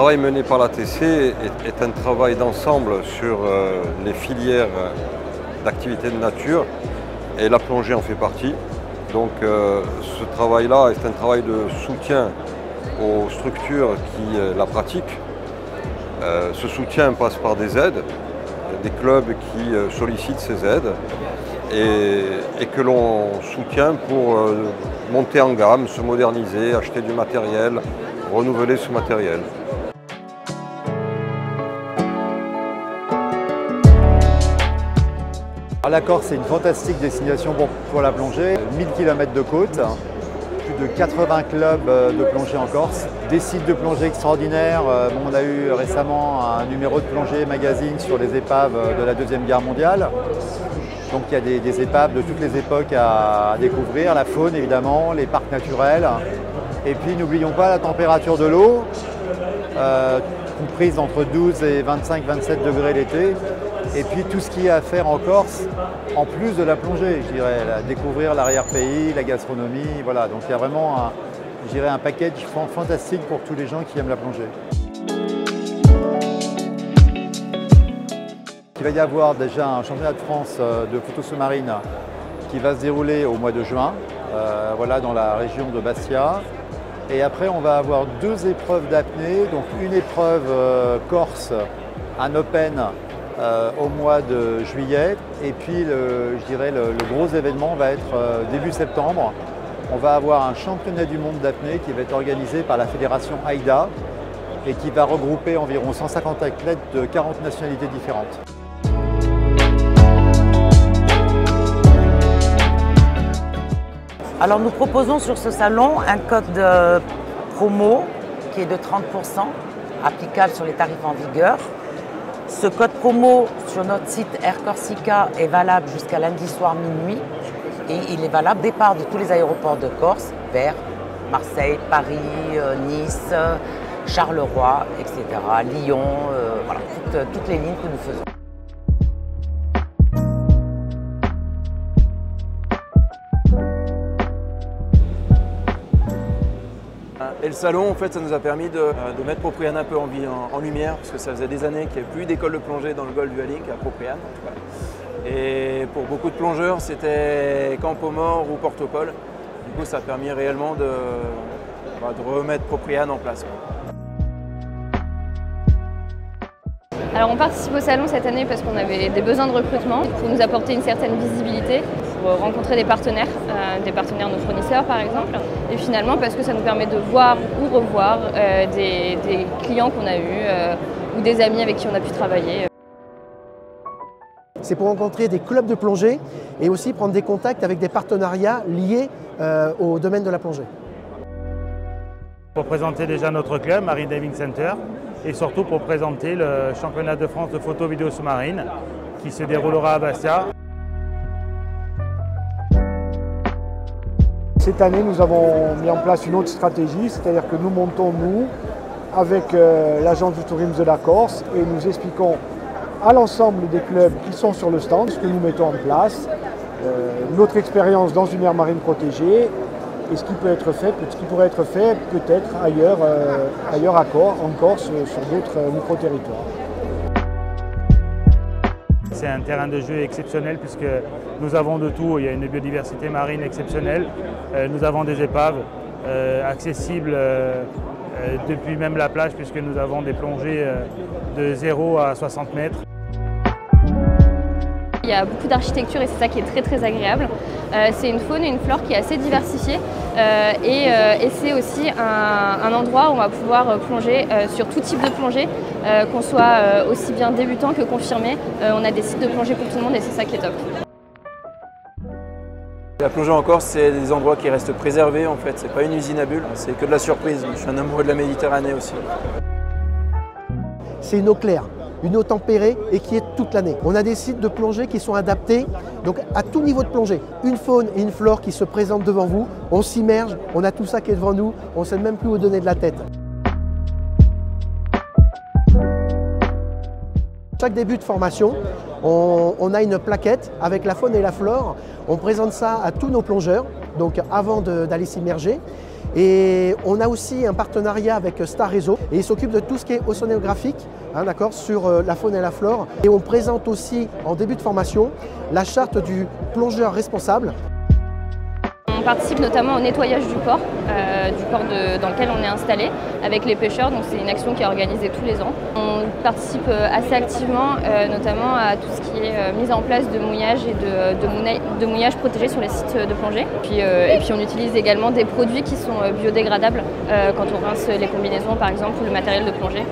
travail mené par l'ATC est un travail d'ensemble sur les filières d'activité de nature et la plongée en fait partie. Donc ce travail-là est un travail de soutien aux structures qui la pratiquent. Ce soutien passe par des aides, des clubs qui sollicitent ces aides et que l'on soutient pour monter en gamme, se moderniser, acheter du matériel, renouveler ce matériel. La Corse, c'est une fantastique destination pour la plongée. 1000 km de côte, plus de 80 clubs de plongée en Corse, des sites de plongée extraordinaires. On a eu récemment un numéro de plongée magazine sur les épaves de la Deuxième Guerre mondiale. Donc il y a des épaves de toutes les époques à découvrir, la faune évidemment, les parcs naturels. Et puis n'oublions pas la température de l'eau, comprise entre 12 et 25-27 degrés l'été. Et puis tout ce qu'il y a à faire en Corse, en plus de la plongée, je dirais, découvrir l'arrière-pays, la gastronomie, voilà. Donc il y a vraiment un package fantastique pour tous les gens qui aiment la plongée. Il va y avoir déjà un championnat de France de photo sous-marine qui va se dérouler au mois de juin, voilà, dans la région de Bastia. Et après, on va avoir 2 épreuves d'apnée, donc une épreuve Corse, un Open au mois de juillet. Et puis, je dirais, le gros événement va être début septembre. On va avoir un championnat du monde d'apnée qui va être organisé par la fédération AIDA et qui va regrouper environ 150 athlètes de 40 nationalités différentes. Alors nous proposons sur ce salon un code de promo qui est de 30% applicable sur les tarifs en vigueur. Ce code promo sur notre site Air Corsica est valable jusqu'à lundi soir minuit et il est valable départ de tous les aéroports de Corse vers Marseille, Paris, Nice, Charleroi, etc., Lyon, voilà, toutes les lignes que nous faisons. Et le salon, en fait, ça nous a permis de mettre Propriane un peu en lumière, parce que ça faisait des années qu'il n'y avait plus d'école de plongée dans le golfe du Hallink, à Propriane en tout cas. Et pour beaucoup de plongeurs, c'était Campo-Mort ou Portopole. Du coup, ça a permis réellement de remettre Propriane en place. Alors on participe au salon cette année parce qu'on avait des besoins de recrutement pour nous apporter une certaine visibilité, pour rencontrer des partenaires nos fournisseurs par exemple, et finalement parce que ça nous permet de voir ou revoir des clients qu'on a eus ou des amis avec qui on a pu travailler. C'est pour rencontrer des clubs de plongée et aussi prendre des contacts avec des partenariats liés au domaine de la plongée. Pour présenter déjà notre club, Marine Diving Center, et surtout pour présenter le championnat de France de photo vidéo sous-marine qui se déroulera à Bastia. Cette année, nous avons mis en place une autre stratégie, c'est-à-dire que nous montons, nous, avec l'agence du tourisme de la Corse, et nous expliquons à l'ensemble des clubs qui sont sur le stand ce que nous mettons en place, notre expérience dans une aire marine protégée, et ce qui peut être fait, ce qui pourrait être fait peut-être ailleurs, en Corse, sur d'autres micro-territoires. C'est un terrain de jeu exceptionnel puisque nous avons de tout. Il y a une biodiversité marine exceptionnelle. Nous avons des épaves accessibles depuis même la plage puisque nous avons des plongées de 0 à 60 mètres. Il y a beaucoup d'architecture et c'est ça qui est très agréable. C'est une faune et une flore qui est assez diversifiée et c'est aussi un endroit où on va pouvoir plonger sur tout type de plongée, qu'on soit aussi bien débutant que confirmé. On a des sites de plongée pour tout le monde et c'est ça qui est top. La plongée en Corse, c'est des endroits qui restent préservés en fait, c'est pas une usine à bulles, c'est que de la surprise. Je suis un amoureux de la Méditerranée aussi. C'est une eau claire, une eau tempérée et qui est toute l'année. On a des sites de plongée qui sont adaptés donc à tout niveau de plongée. Une faune et une flore qui se présentent devant vous, on s'immerge, on a tout ça qui est devant nous, on ne sait même plus où donner de la tête. Chaque début de formation, on a une plaquette avec la faune et la flore. On présente ça à tous nos plongeurs, donc avant d'aller s'immerger. Et on a aussi un partenariat avec Star Réseau et ils s'occupent de tout ce qui est océanographique, d'accord, sur la faune et la flore. Et on présente aussi en début de formation la charte du plongeur responsable. On participe notamment au nettoyage du port dans lequel on est installé avec les pêcheurs, donc c'est une action qui est organisée tous les ans. On participe assez activement notamment à tout ce qui est mise en place de mouillage et de mouillage protégé sur les sites de plongée. Et puis on utilise également des produits qui sont biodégradables quand on rince les combinaisons par exemple ou le matériel de plongée.